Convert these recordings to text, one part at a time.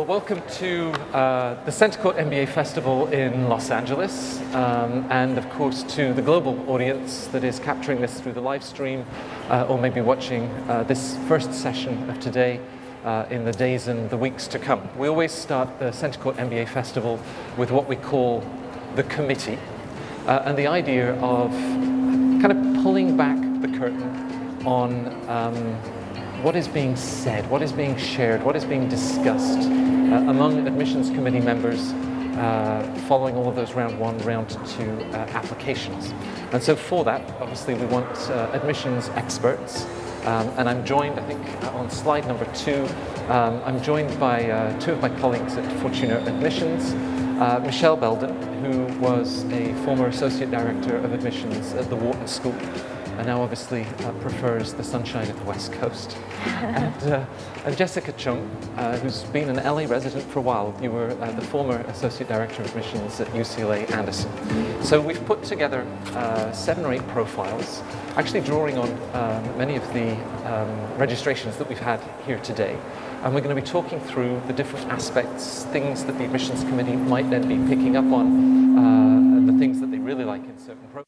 Well, welcome to the CentreCourt MBA Festival in Los Angeles, and of course to the global audience that is capturing this through the live stream, or maybe watching this first session of today in the days and the weeks to come. We always start the CentreCourt MBA Festival with what we call the committee, and the idea of kind of pulling back the curtain on what is being said, what is being shared, what is being discussed among admissions committee members following all of those round one, round two applications. And so for that, obviously we want admissions experts, and I'm joined, I think, on slide number 2, I'm joined by two of my colleagues at Fortuna Admissions, Michelle Belden, who was a former Associate Director of Admissions at the Wharton School, and now obviously prefers the sunshine of the West Coast. And Jessica Chung, who's been an LA resident for a while. You were the former Associate Director of Admissions at UCLA Anderson. So we've put together 7 or 8 profiles, actually drawing on many of the registrations that we've had here today. And we're going to be talking through the different aspects, things that the Admissions Committee might then be picking up on, and the things that they really like in certain programs.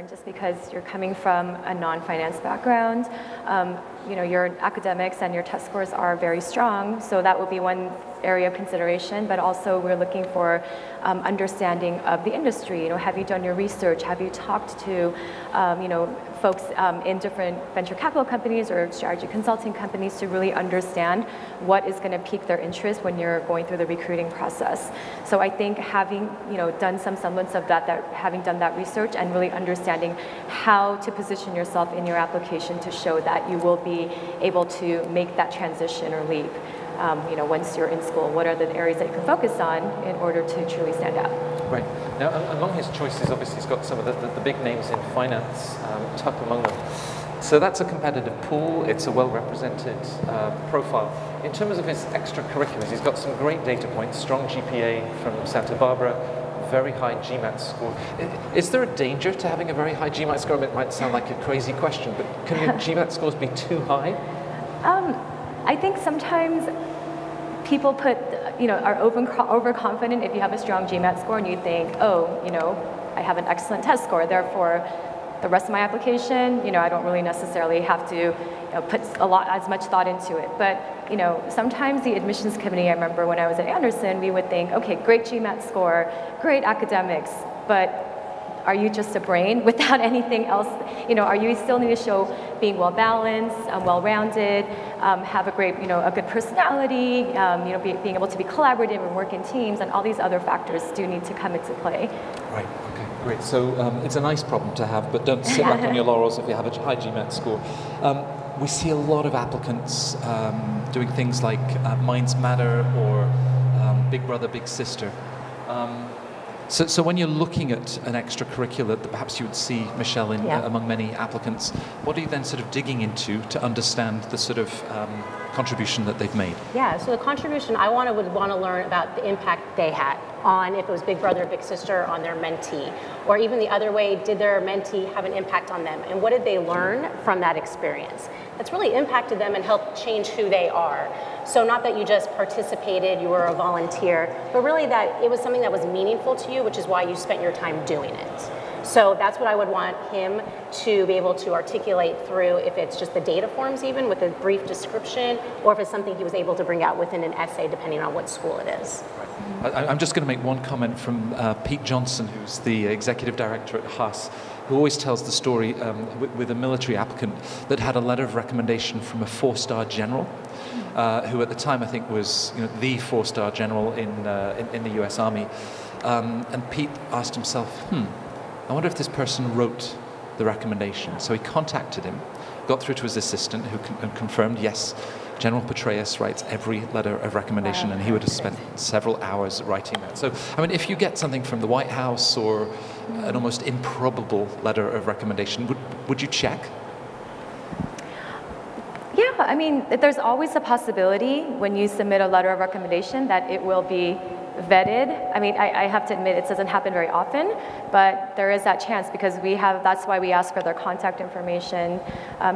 Just because you're coming from a non-finance background, you know, your academics and your test scores are very strong, so that will be one area of consideration. But also, we're looking for understanding of the industry. You know, have you done your research? Have you talked to, you know, folks in different venture capital companies or strategy consulting companies to really understand what is going to pique their interest when you're going through the recruiting process? So I think having, you know, done some semblance of that having done that research and really understanding how to position yourself in your application to show that you will be able to make that transition or leap. You know, once you're in school, what are the areas that you can focus on in order to truly stand out? Right. Now, among his choices, obviously, he's got some of the big names in finance tucked among them. So that's a competitive pool. It's a well-represented profile. In terms of his extracurriculars, he's got some great data points, strong GPA from Santa Barbara, very high GMAT score. Is there a danger to having a very high GMAT score? It might sound like a crazy question, but can your GMAT scores be too high? I think sometimes people are overconfident if you have a strong GMAT score and you think, oh, you know, I have an excellent test score, therefore the rest of my application, you know, I don't really necessarily have to, you know, put as much thought into it. But, you know, sometimes the admissions committee, I remember when I was at Anderson, we would think, okay, great GMAT score, great academics, but are you just a brain without anything else? You know, are you still need to show being well balanced, well-rounded, have a great, you know, a good personality, you know, being able to be collaborative and work in teams, and all these other factors do need to come into play. Right. Okay. Great. So it's a nice problem to have, but don't sit back on your laurels if you have a high GMAT score. We see a lot of applicants doing things like Minds Matter or Big Brother, Big Sister. So when you're looking at an extracurricular that perhaps you would see, Michelle, in, among many applicants, what are you then sort of digging into to understand the sort of contribution that they've made? Yeah, so the contribution, I would want to learn about the impact they had on, if it was Big Brother or Big Sister, on their mentee. Or even the other way, did their mentee have an impact on them? And what did they learn from that experience? That's really impacted them and helped change who they are. So not that you just participated, you were a volunteer, but really that it was something that was meaningful to you, which is why you spent your time doing it. So that's what I would want him to be able to articulate through, if it's just the data forms even, with a brief description, or if it's something he was able to bring out within an essay, depending on what school it is. I'm just going to make one comment from Pete Johnson, who's the executive director at Haas, who always tells the story with a military applicant that had a letter of recommendation from a 4-star general, who at the time I think was the 4-star general in the US Army. And Pete asked himself, I wonder if this person wrote the recommendation. So he contacted him, got through to his assistant, who confirmed, yes, General Petraeus writes every letter of recommendation, and he would have spent several hours writing that. So, I mean, if you get something from the White House or an almost improbable letter of recommendation, would you check? Yeah, I mean, there's always a possibility when you submit a letter of recommendation that it will be vetted. I mean, I have to admit it doesn't happen very often, but there is that chance because that's why we ask for their contact information,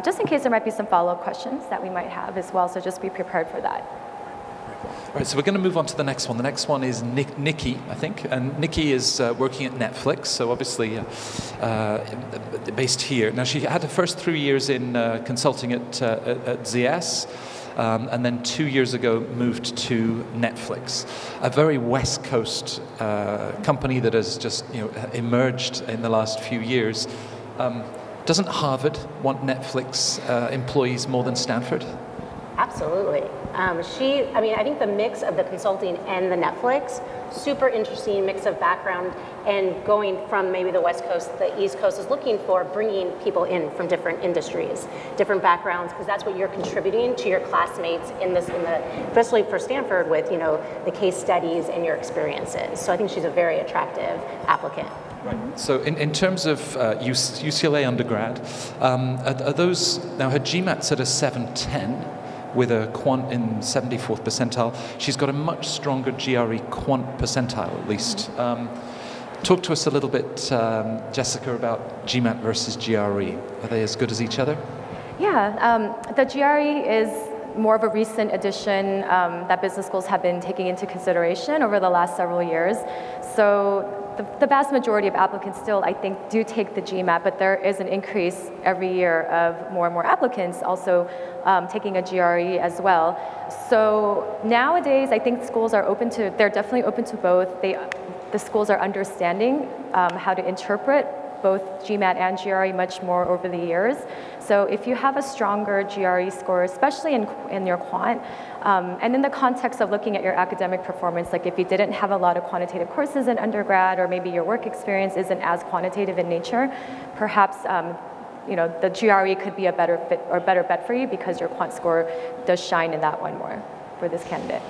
just in case there might be some follow-up questions that we might have as well, so just be prepared for that. All right, so we're going to move on to the next one. The next one is Nikki, I think, and Nikki is working at Netflix, so obviously based here. Now, she had her first 3 years in consulting at ZS, and then 2 years ago moved to Netflix, a very West Coast company that has just emerged in the last few years. Doesn't Harvard want Netflix employees more than Stanford? Absolutely. I think the mix of the consulting and the Netflix, super interesting mix of background, and going from maybe the West Coast, the East Coast is looking for bringing people in from different industries, different backgrounds, because that's what you're contributing to your classmates especially for Stanford with, the case studies and your experiences. So I think she's a very attractive applicant. Right. So in terms of UCLA undergrad, are those, now her GMAT's at a 710, with a quant in 74th percentile. She's got a much stronger GRE quant percentile, at least. Talk to us a little bit, Jessica, about GMAT versus GRE. Are they as good as each other? Yeah, the GRE is more of a recent addition that business schools have been taking into consideration over the last several years. So the vast majority of applicants still, I think, do take the GMAT, but there is an increase every year of more and more applicants also taking a GRE as well. So nowadays, I think schools are they're definitely open to both. The schools are understanding how to interpret both GMAT and GRE much more over the years. So if you have a stronger GRE score, especially in your quant, and in the context of looking at your academic performance, like if you didn't have a lot of quantitative courses in undergrad, or maybe your work experience isn't as quantitative in nature, perhaps the GRE could be a better fit or better bet for you because your quant score does shine in that one more for this candidate.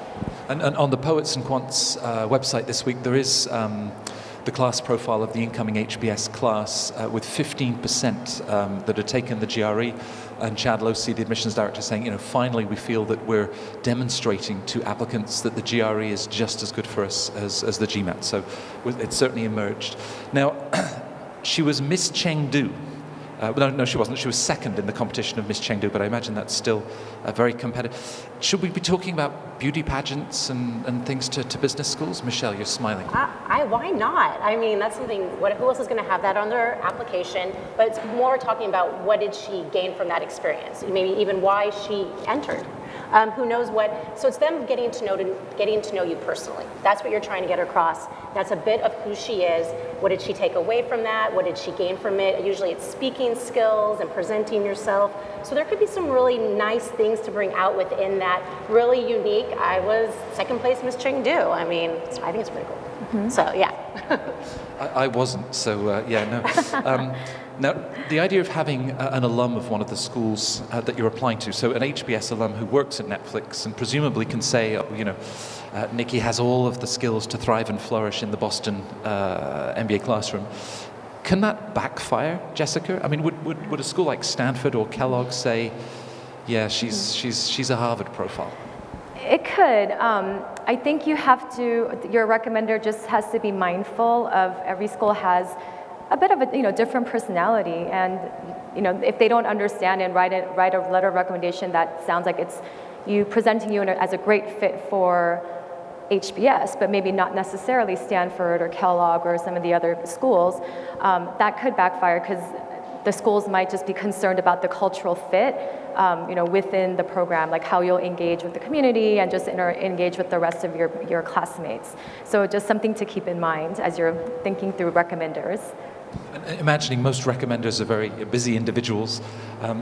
And on the Poets and Quants website this week, there is the class profile of the incoming HBS class with 15% that had taken the GRE, and Chad Losey, the admissions director, saying, finally we feel that we're demonstrating to applicants that the GRE is just as good for us as the GMAT. So it certainly emerged. Now, she was Miss Chengdu. No, she wasn't. She was second in the competition of Miss Chengdu, but I imagine that's still very competitive. Should we be talking about beauty pageants and things to business schools? Michelle, you're smiling. Why not? I mean, that's something, who else is going to have that on their application? But it's more talking about what did she gain from that experience, maybe even why she entered. Who knows what, so it's them getting to know you personally. That's what you're trying to get across. That's a bit of who she is. What did she take away from that? What did she gain from it? Usually it's speaking skills and presenting yourself. So there could be some really nice things to bring out within that. Really unique. I was second place Miss Chengdu. I mean, I think it's pretty cool. Mm-hmm. So yeah. I wasn't, so yeah, no. Now, the idea of having an alum of one of the schools that you're applying to, so an HBS alum who works at Netflix and presumably can say, oh, you know, Nikki has all of the skills to thrive and flourish in the Boston MBA classroom. Can that backfire, Jessica? I mean, would a school like Stanford or Kellogg say, yeah, she's a Harvard profile? It could. I think your recommender just has to be mindful of every school has a bit of a different personality, and if they don't understand and write a letter of recommendation that sounds like it's you presenting you as a great fit for HBS, but maybe not necessarily Stanford or Kellogg or some of the other schools, that could backfire because the schools might just be concerned about the cultural fit, within the program, like how you'll engage with the community and just engage with the rest of your classmates. So just something to keep in mind as you're thinking through recommenders. And imagining most recommenders are very busy individuals,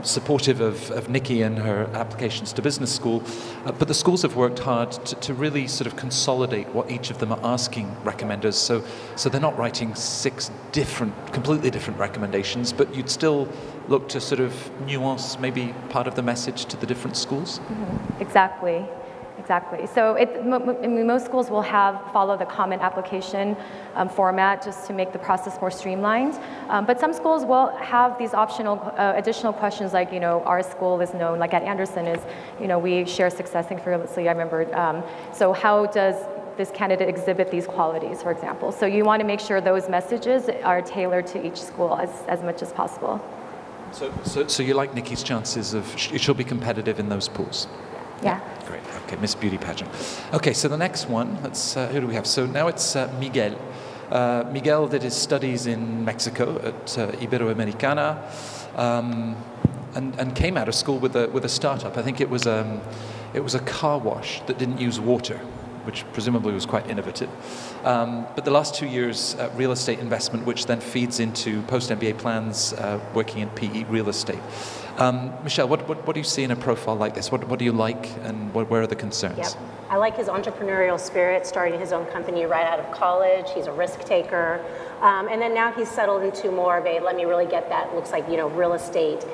supportive of Nikki and her applications to business school, but the schools have worked hard to really sort of consolidate what each of them are asking recommenders, so they're not writing 6 completely different recommendations, but you'd still look to sort of nuance maybe part of the message to the different schools? Mm-hmm. Exactly. So most schools will follow the common application format just to make the process more streamlined. But some schools will have these optional additional questions like, our school is known, like at Anderson is, we share success and fearlessly, I remember. So how does this candidate exhibit these qualities, for example? So you want to make sure those messages are tailored to each school as much as possible. So you like Nikki's chances of, she'll be competitive in those pools? Yeah. Great. Okay, Miss Beauty Pageant. Okay, so the next one, who do we have? So now it's Miguel. Miguel did his studies in Mexico at Iberoamericana, and came out of school with a startup. I think it was a car wash that didn't use water, which presumably was quite innovative. But the last 2 years, real estate investment, which then feeds into post-MBA plans, working in PE real estate. Michelle, what do you see in a profile like this? What do you like, and where are the concerns? Yep. I like his entrepreneurial spirit, starting his own company right out of college. He's a risk taker. And then now he's settled into more of a, let me really get that, looks like, real estate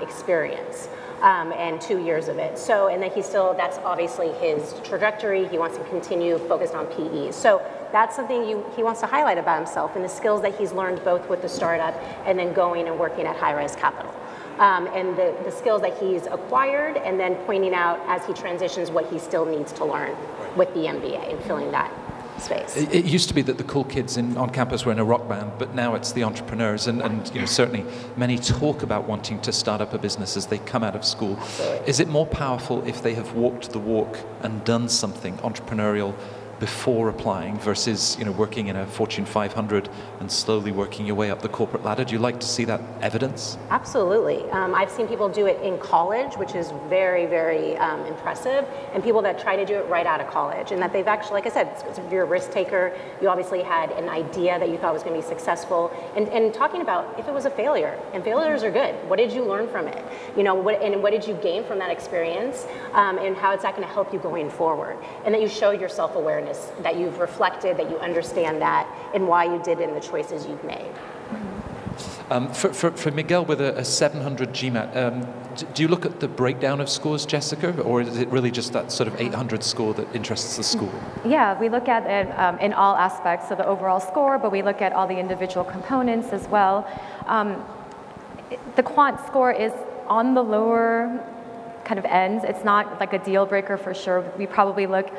experience. And 2 years of it. So, and then that's obviously his trajectory. He wants to continue focused on PE. So that's something he wants to highlight about himself and the skills that he's learned both with the startup and then going and working at high-rise capital. And the skills that he's acquired, and then pointing out as he transitions what he still needs to learn with the MBA and filling that space. It used to be that the cool kids on campus were in a rock band, but now it's the entrepreneurs, and certainly many talk about wanting to start up a business as they come out of school. Absolutely. Is it more powerful if they have walked the walk and done something entrepreneurial before applying versus working in a Fortune 500 and slowly working your way up the corporate ladder? Do you like to see that evidence? Absolutely. I've seen people do it in college, which is very, very impressive, and people that try to do it right out of college, and that they've actually, like I said, if you're a risk taker, you obviously had an idea that you thought was going to be successful, and talking about if it was a failure, and failures are good. What did you learn from it? What did you gain from that experience, and how is that going to help you going forward? And that you show your self-awareness, that you've reflected, that you understand that, and why you did it and the choices you've made. For Miguel with a 700 GMAT, do you look at the breakdown of scores, Jessica, or is it really just that sort of 800 score that interests the school? Yeah, we look at it in all aspects of the overall score, but we look at all the individual components as well. The Quant score is on the lower kind of ends. It's not like a deal breaker for sure. We probably look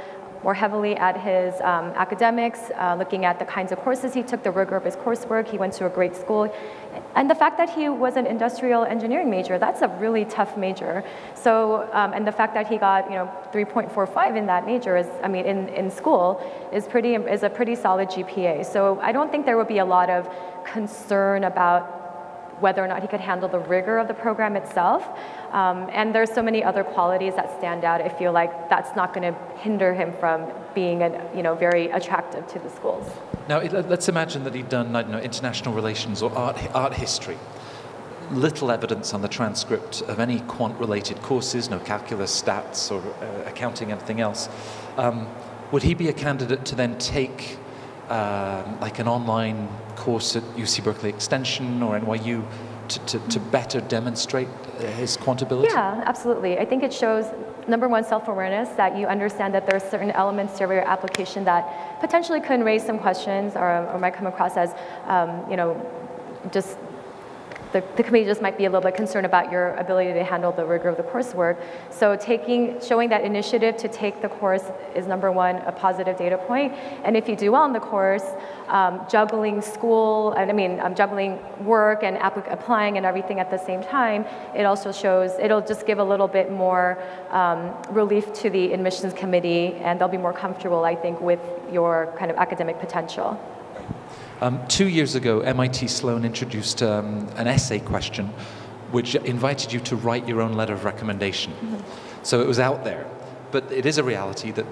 more heavily at his academics, looking at the kinds of courses he took, the rigor of his coursework. He went to a great school. And the fact that he was an industrial engineering major, that's a really tough major. So, and the fact that he got 3.45 in that major in school is a pretty solid GPA. So I don't think there would be a lot of concern about whether or not he could handle the rigor of the program itself. And there's so many other qualities that stand out. I feel like that's not going to hinder him from being very attractive to the schools. Now, let's imagine that he'd done, international relations or art history. Little evidence on the transcript of any quant-related courses, no calculus, stats, or accounting, anything else. Would he be a candidate to then take like an online course at UC Berkeley Extension or NYU to better demonstrate his quant ability? Yeah, absolutely. I think it shows, number one, self-awareness, that you understand that there are certain elements to your application that potentially can raise some questions or might come across as, you know, just the committee just might be a little bit concerned about your ability to handle the rigor of the coursework. So showing that initiative to take the course is, number one, a positive data point. And if you do well in the course, juggling school, juggling work and applying and everything at the same time, it also shows, it'll just give a little bit more relief to the admissions committee, and they'll be more comfortable, I think, with your kind of academic potential. 2 years ago, MIT Sloan introduced an essay question which invited you to write your own letter of recommendation. So it was out there. But it is a reality that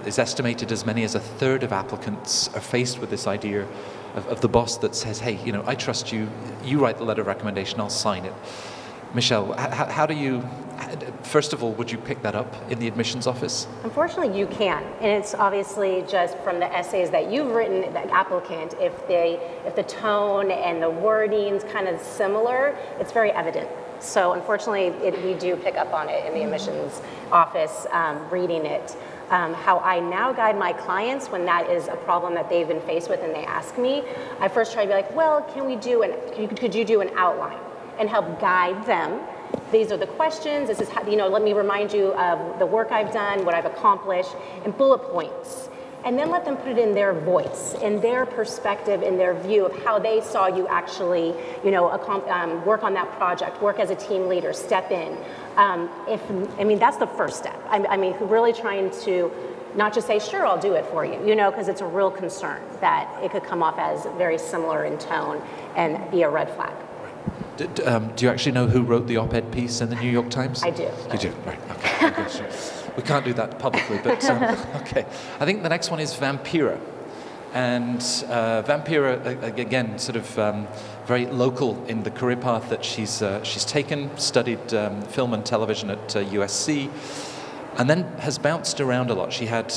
it's estimated as many as a third of applicants are faced with this idea of the boss that says, hey, you know, I trust you, you write the letter of recommendation, I'll sign it. Michelle, how do you, first of all, would you pick that up in the admissions office? Unfortunately, you can, and it's obviously just from the essays that you've written, the applicant, if the tone and the wording's kind of similar, it's very evident. So unfortunately, we do pick up on it in the admissions office, reading it. How I now guide my clients when that is a problem that they've been faced with and they ask me, I first try to be like, well, could you do an outline and help guide them? These are the questions, this is how, you know, let me remind you of the work I've done, what I've accomplished, and bullet points. And then let them put it in their voice, in their perspective, in their view of how they saw you actually, you know, work on that project, work as a team leader, step in. That's the first step. I mean, really trying to not just say, sure, I'll do it for you, you know, because it's a real concern that it could come off as very similar in tone and be a red flag. Do you actually know who wrote the op-ed piece in the New York Times? I do. You do, right, okay. Sure. We can't do that publicly, but okay. I think the next one is Vampira. And Vampira, again, sort of very local in the career path that she's taken, studied film and television at USC, and then has bounced around a lot. She had,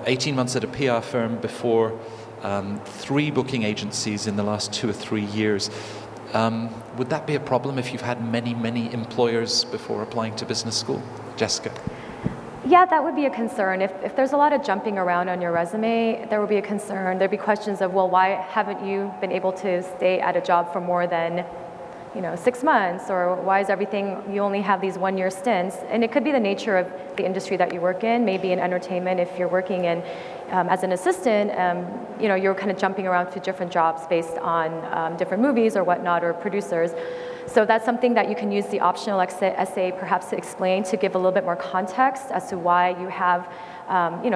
18 months at a PR firm before, 3 booking agencies in the last 2 or 3 years. Would that be a problem if you've had many employers before applying to business school? Jessica? Yeah, that would be a concern. If there's a lot of jumping around on your resume, there would be a concern. There'd be questions of, well, why haven't you been able to stay at a job for more than, 6 months? Or why is everything, you only have these 1-year stints? And it could be the nature of the industry that you work in. Maybe in entertainment, if you're working in as an assistant, you're kind of jumping around to different jobs based on different movies or whatnot, or producers. So that's something that you can use the optional essay perhaps to explain, to give a little bit more context as to why you have,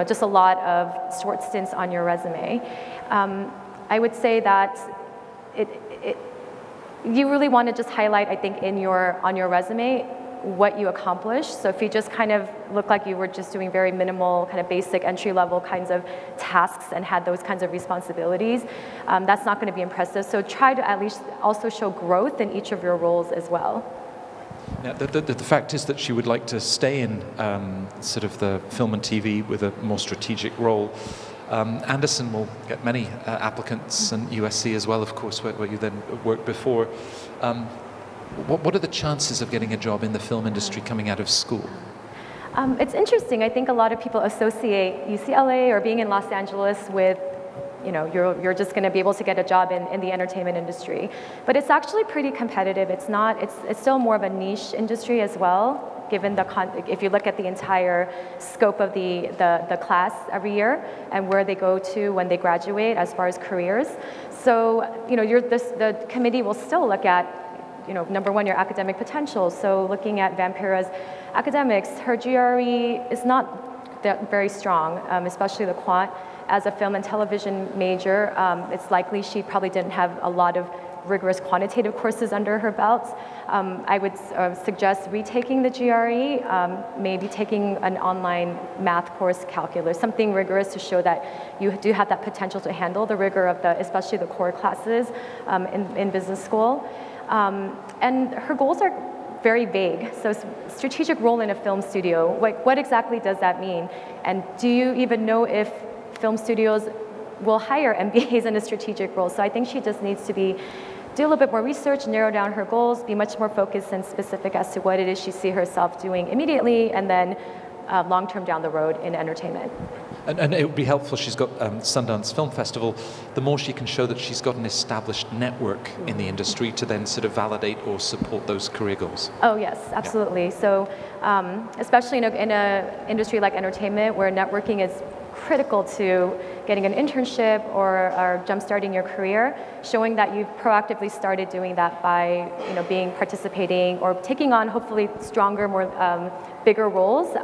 just a lot of short stints on your resume. I would say that you really want to just highlight, I think, on your resume what you accomplished. So if you just kind of look like you were just doing very minimal, kind of basic entry-level kinds of tasks and had those kinds of responsibilities, that's not going to be impressive. So try to at least also show growth in each of your roles as well. Yeah, the fact is that she would like to stay in sort of the film and TV with a more strategic role. Anderson will get many applicants, and USC as well, of course, where you then worked before. What are the chances of getting a job in the film industry coming out of school? It's interesting. I think a lot of people associate UCLA or being in Los Angeles with, you're just going to be able to get a job in the entertainment industry. But it's actually pretty competitive. It's still more of a niche industry as well, given if you look at the entire scope of the class every year and where they go to when they graduate as far as careers. So, the committee will still look at, number one, your academic potential. So looking at Vampira's academics, her GRE is not very strong, especially the quant. As a film and television major, it's likely she probably didn't have a lot of rigorous quantitative courses under her belt. I would suggest retaking the GRE, maybe taking an online math course, calculus, something rigorous to show that you do have that potential to handle the rigor of especially the core classes in business school. And her goals are very vague. So strategic role in a film studio, what exactly does that mean? And do you even know if film studios will hire MBAs in a strategic role. So I think she just needs to do a little bit more research, narrow down her goals, be much more focused and specific as to what it is she sees herself doing immediately, and then long-term down the road in entertainment. And it would be helpful, she's got Sundance Film Festival, the more she can show that she's got an established network in the industry to then sort of validate or support those career goals. Oh yes, absolutely. Yeah. So especially in an industry like entertainment where networking is critical to getting an internship or jump-starting your career, showing that you've proactively started doing that by participating or taking on hopefully stronger, more bigger roles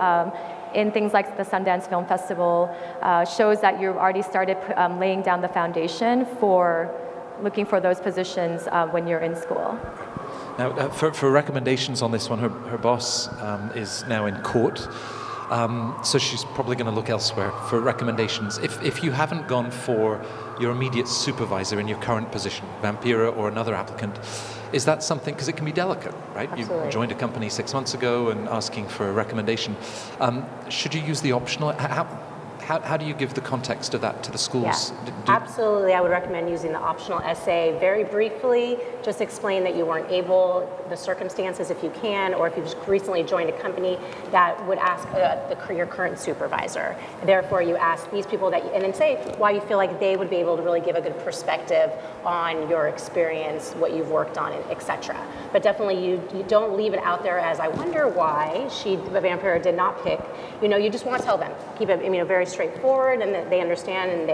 in things like the Sundance Film Festival shows that you've already started laying down the foundation for looking for those positions when you're in school. Now, for recommendations on this one, her boss is now in court. So she's probably going to look elsewhere for recommendations. If you haven't gone for your immediate supervisor in your current position, Vampira or another applicant, is that something, because it can be delicate, right? Absolutely. You joined a company 6 months ago and asking for a recommendation. Should you use the optional? How do you give the context of that to the schools? Yeah, absolutely. I would recommend using the optional essay very briefly. Just explain that you weren't able, the circumstances if you can, or if you've just recently joined a company that would ask your current supervisor. Therefore, you ask these people and then say why you feel like they would be able to really give a good perspective on your experience, what you've worked on, etc. But definitely, you don't leave it out there as I wonder why the Vampira did not pick. You just want to tell them. Keep it very straightforward, and that they understand, and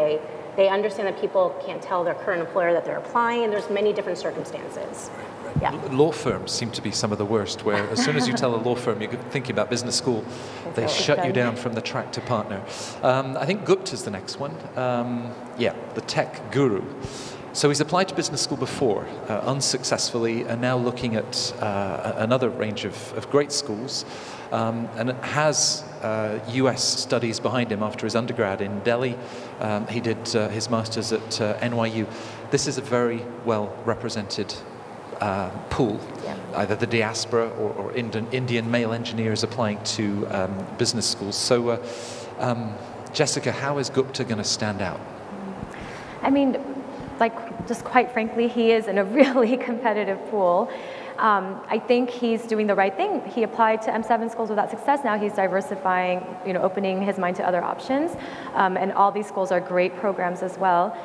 they understand that people can't tell their current employer that they're applying, and there's many different circumstances. Yeah. Law firms seem to be some of the worst, where as soon as you tell a law firm you're thinking about business school, they shut you down from the track to partner. I think Gupta's the next one. The tech guru. So he's applied to business school before, unsuccessfully, and now looking at another range of great schools, and has US studies behind him after his undergrad in Delhi. He did his master's at NYU. This is a very well represented pool, either the diaspora or Indian male engineers applying to business schools. So, Jessica, how is Gupta going to stand out? I mean, just quite frankly, he is in a really competitive pool. I think he's doing the right thing. He applied to M7 schools without success. Now he's diversifying, opening his mind to other options. And all these schools are great programs as well.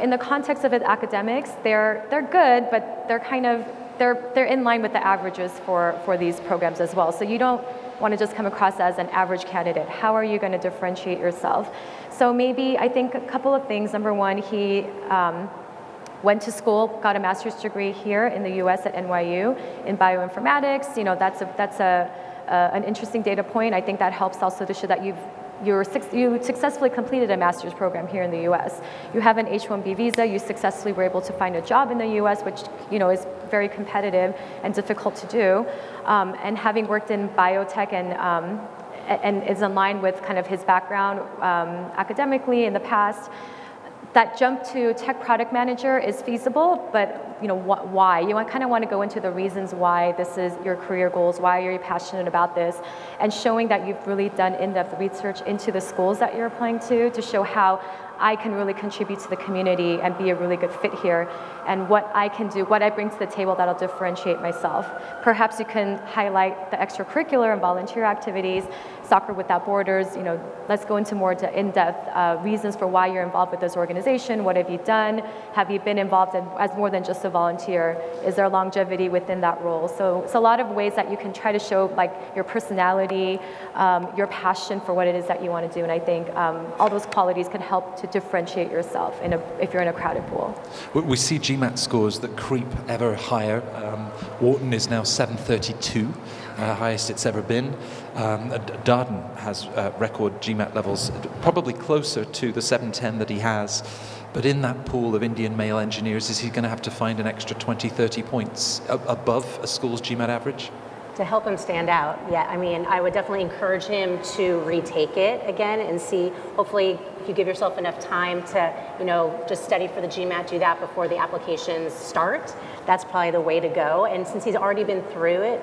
In the context of his academics, they're good, but they're in line with the averages for these programs as well. So you don't want to just come across as an average candidate. How are you going to differentiate yourself? So maybe, I think a couple of things. Number one, he went to school, got a master's degree here in the US at NYU in bioinformatics. That's an interesting data point. I think that helps also to show that you successfully completed a master's program here in the US. You have an H-1B visa, you successfully were able to find a job in the US, which is very competitive and difficult to do. And having worked in biotech and is in line with kind of his background academically in the past, that jump to tech product manager is feasible, but why? You kind of want to go into the reasons why this is your career goals, why are you passionate about this, and showing that you've really done in-depth research into the schools that you're applying to show how I can really contribute to the community and be a really good fit here, and what I can do, what I bring to the table that'll differentiate myself. Perhaps you can highlight the extracurricular and volunteer activities, Soccer Without Borders, let's go into more in-depth reasons for why you're involved with this organization. What have you done? Have you been involved as more than just a volunteer? Is there longevity within that role? So it's a lot of ways that you can try to show your personality, your passion for what it is that you want to do, and I think all those qualities can help to differentiate yourself if you're in a crowded pool. We see GMAT scores that creep ever higher. Wharton is now 732, highest it's ever been. Darden has record GMAT levels, probably closer to the 710 that he has. But in that pool of Indian male engineers, is he going to have to find an extra 20, 30 points above a school's GMAT average? To help him stand out, yeah. I mean, I would definitely encourage him to retake it again and see, hopefully, if you give yourself enough time to, just study for the GMAT, do that before the applications start, that's probably the way to go. And since he's already been through it,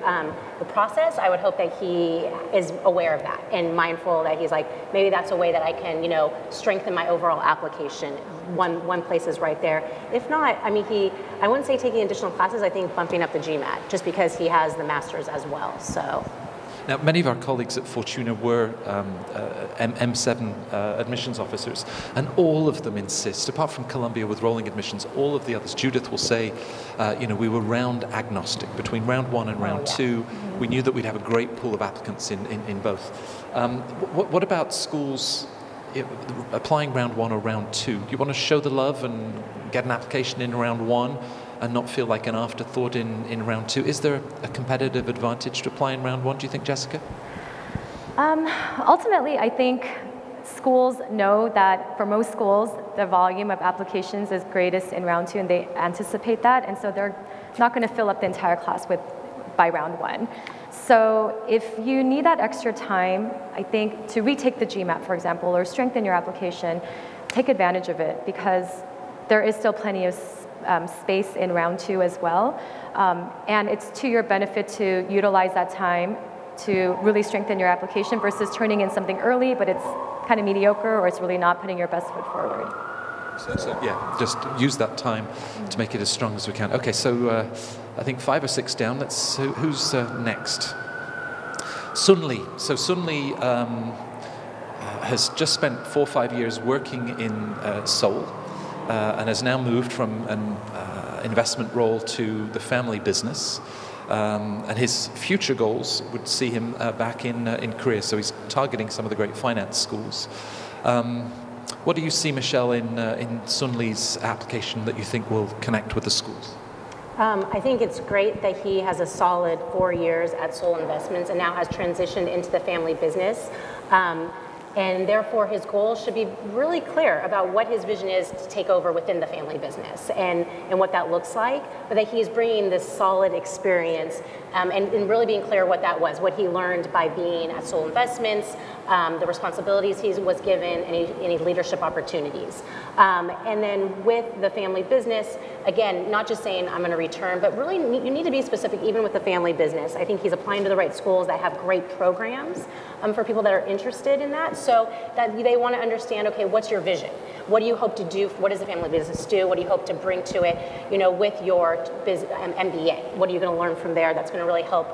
the process, I would hope that he is aware of that and mindful that he's like, maybe that's a way that I can, strengthen my overall application. One place is right there. If not, I wouldn't say taking additional classes, I think bumping up the GMAT, just because he has the master's as well, so. Now, many of our colleagues at Fortuna were M7 admissions officers, and all of them insist, apart from Columbia with rolling admissions, all of the others, Judith will say, we were round agnostic. Between round 1 and round 2, we knew that we'd have a great pool of applicants in both. What about schools applying round 1 or round 2? Do you want to show the love and get an application in round 1? And not feel like an afterthought in round 2? Is there a competitive advantage to apply in round 1, do you think, Jessica? Ultimately, I think schools know that for most schools, the volume of applications is greatest in round 2, and they anticipate that, and so they're not going to fill up the entire class by round 1. So if you need that extra time, I think, to retake the GMAT, for example, or strengthen your application, take advantage of it, because there is still plenty of space in round 2 as well. And it's to your benefit to utilize that time to really strengthen your application versus turning in something early, but it's kind of mediocre, or it's really not putting your best foot forward. So yeah, just use that time to make it as strong as we can. Okay, so I think 5 or 6 down. Who's next? Sun Lee. So Sun Lee has just spent 4 or 5 years working in Seoul, and has now moved from an investment role to the family business. And his future goals would see him back in Korea. So he's targeting some of the great finance schools. What do you see, Michelle, in Sun Lee's application that you think will connect with the schools? I think it's great that he has a solid 4 years at Seoul Investments and now has transitioned into the family business. And therefore, his goals should be really clear about what his vision is to take over within the family business and what that looks like, but that he's bringing this solid experience and really being clear what that was, what he learned by being at Seoul Investments, the responsibilities he was given, any leadership opportunities. And then with the family business, again, not just saying I'm going to return, but really you need to be specific even with the family business. I think he's applying to the right schools that have great programs for people that are interested in that, so that they want to understand, okay, what's your vision? What do you hope to do? What does the family business do? What do you hope to bring to it, with your MBA? What are you going to learn from there that's going to really help,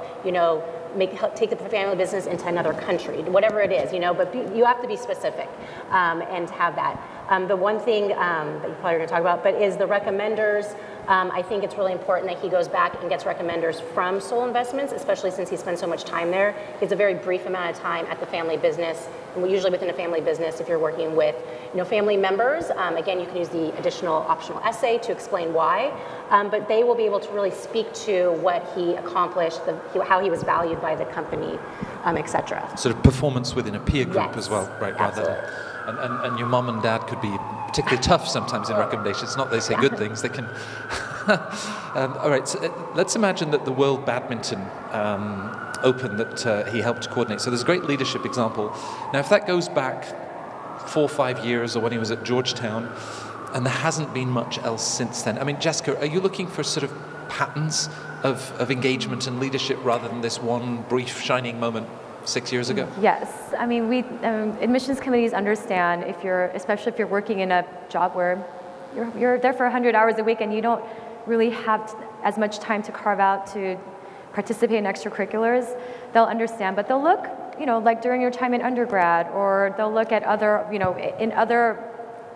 take the family business into another country, whatever it is, but you have to be specific and have that. The one thing that you probably are going to talk about, but is the recommenders. I think it's really important that he goes back and gets recommenders from Seoul Investments, especially since he spends so much time there. It's a very brief amount of time at the family business. And usually within a family business, if you're working with family members, again, you can use the additional optional essay to explain why. But they will be able to really speak to what he accomplished, how he was valued by the company, et cetera. Sort of performance within a peer group as well, right? Absolutely. Rather than, and your mom and dad could be particularly tough sometimes in recommendations. Not they say good things, they can. All right, so let's imagine that the World Badminton Open that he helped coordinate. So there's a great leadership example. Now, if that goes back 4 or 5 years, or when he was at Georgetown, and there hasn't been much else since then. I mean, Jessica, are you looking for sort of patterns of engagement and leadership rather than this one brief shining moment 6 years ago? Yes, I mean, admissions committees understand especially if you're working in a job where you're there for 100 hours a week and you don't really have as much time to carve out to participate in extracurriculars, they'll understand, but they'll look, like during your time in undergrad, or they'll look at other, in other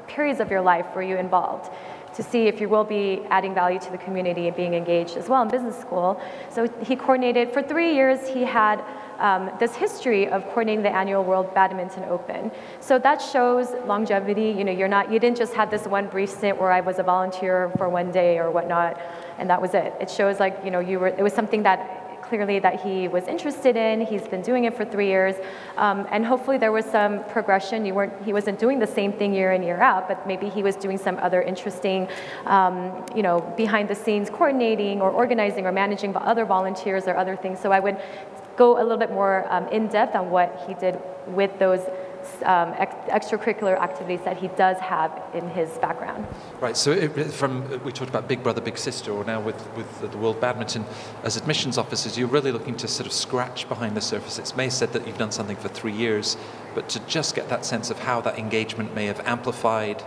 periods of your life where you're involved, to see if you will be adding value to the community and being engaged as well in business school. So he coordinated, for 3 years, he had this history of coordinating the annual World Badminton Open. So that shows longevity. You didn't just have this one brief stint where I was a volunteer for 1 day or whatnot, and that was it. It shows like, it was something that clearly that he was interested in. He's been doing it for 3 years, and hopefully there was some progression. He wasn't doing the same thing year in, year out, but maybe he was doing some other interesting, behind the scenes coordinating or organizing or managing other volunteers or other things. So I would go a little bit more in depth on what he did with those extracurricular activities that he does have in his background. Right, so we talked about Big Brother, Big Sister, or now with the World Badminton, as admissions officers, you're really looking to sort of scratch behind the surface. It's May said that you've done something for 3 years, but to just get that sense of how that engagement may have amplified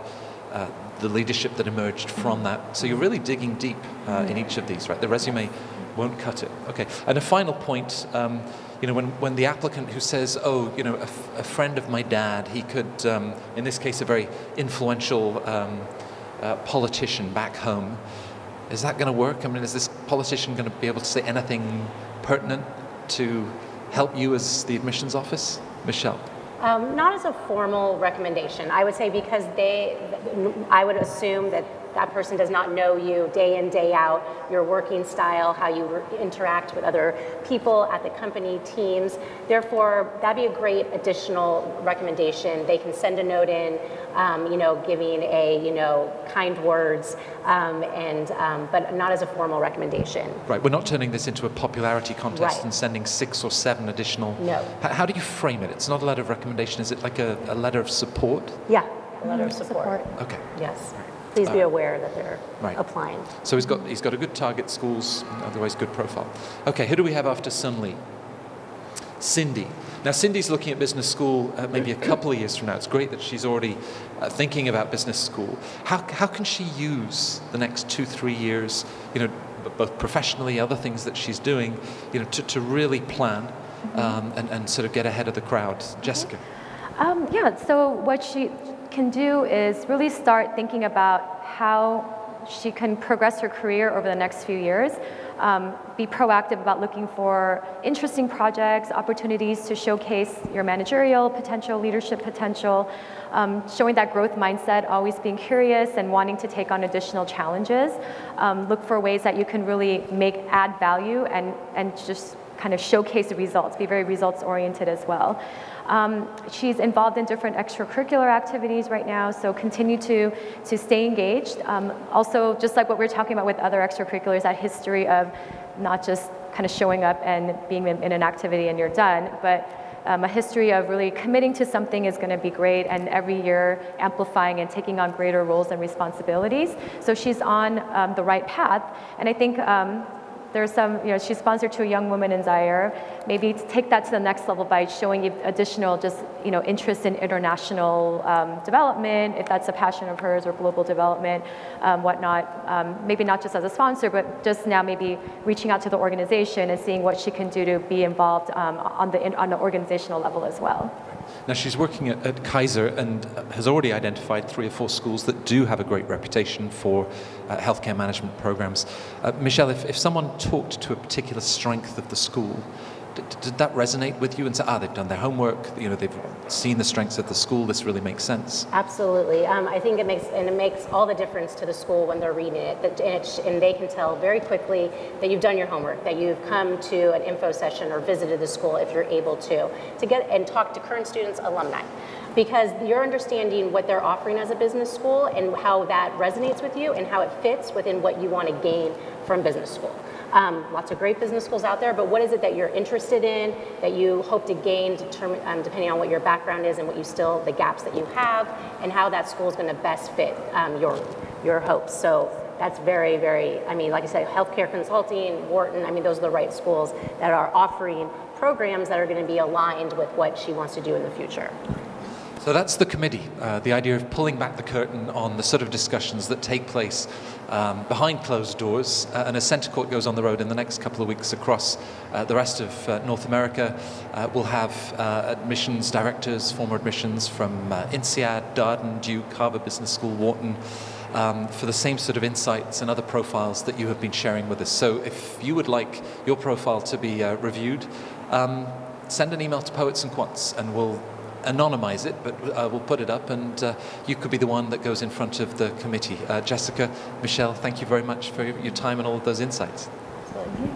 the leadership that emerged from that. So you're really digging deep in each of these, right? The resume won't cut it. Okay, and a final point, you know, when the applicant who says, oh, you know, a friend of my dad, he could, in this case, a very influential politician back home, is that going to work? I mean, is this politician going to be able to say anything pertinent to help you as the admissions office? Michelle? Not as a formal recommendation. I would say because I would assume that that person does not know you day in, day out, your working style, how you interact with other people at the company, teams. Therefore, that'd be a great additional recommendation. They can send a note in, you know, giving a, you know, kind words, but not as a formal recommendation. Right, we're not turning this into a popularity contest Right. and sending 6 or 7 additional. No. How do you frame it? It's not a letter of recommendation. Is it like a letter of support? Yeah, a letter of support. Okay. Yes. Please be aware that they're Right. applying. So he's got a good target schools, otherwise good profile. Okay, who do we have after Sun Lee? Cindy. Now Cindy's looking at business school maybe a couple of years from now. It's great that she's already thinking about business school. How can she use the next 2-3 years, you know, both professionally, other things that she's doing, you know, to really plan and sort of get ahead of the crowd? Jessica. Yeah, so what she can do is really start thinking about how she can progress her career over the next few years. Be proactive about looking for interesting projects, opportunities to showcase your managerial potential, leadership potential, showing that growth mindset, always being curious and wanting to take on additional challenges. Look for ways that you can really add value and just kind of showcase the results, be very results oriented as well. She's involved in different extracurricular activities right now, so continue to stay engaged. Also, just like what we were talking about with other extracurriculars, that history of not just kind of showing up and being in an activity and you're done, but a history of really committing to something is going to be great, and every year amplifying and taking on greater roles and responsibilities. So she's on the right path, and I think there's some, you know, she's sponsored to a young woman in Zaire. Maybe to take that to the next level by showing additional just, you know, interest in international development, if that's a passion of hers, or global development, whatnot. Maybe not just as a sponsor, but just now maybe reaching out to the organization and seeing what she can do to be involved on the organizational level as well. Now she's working at Kaiser and has already identified 3 or 4 schools that do have a great reputation for healthcare management programs. Michelle, if someone talked to a particular strength of the school, did that resonate with you and say, they've done their homework, you know, they've seen the strengths of the school, this really makes sense? Absolutely. I think it makes all the difference to the school when they're reading it, and they can tell very quickly that you've done your homework, that you've come to an info session or visited the school if you're able to get and talk to current students, alumni. Because you're understanding what they're offering as a business school and how that resonates with you and how it fits within what you want to gain from business school. Lots of great business schools out there, but what is it that you're interested in, that you hope to gain, depending on what your background is and what the gaps that you have, and how that school is going to best fit your hopes. So that's very, very, I mean, like I said, healthcare consulting, Wharton, I mean, those are the right schools that are offering programs that are going to be aligned with what she wants to do in the future. So that's the committee, the idea of pulling back the curtain on the sort of discussions that take place behind closed doors. And as CentreCourt goes on the road in the next couple of weeks across the rest of North America, we'll have admissions directors, former admissions from INSEAD, Darden, Duke, Harvard Business School, Wharton, for the same sort of insights and other profiles that you have been sharing with us. So if you would like your profile to be reviewed, send an email to Poets and Quants and we'll anonymize it, but we'll put it up, and you could be the one that goes in front of the committee. Jessica, Michelle, thank you very much for your time and all of those insights. Absolutely.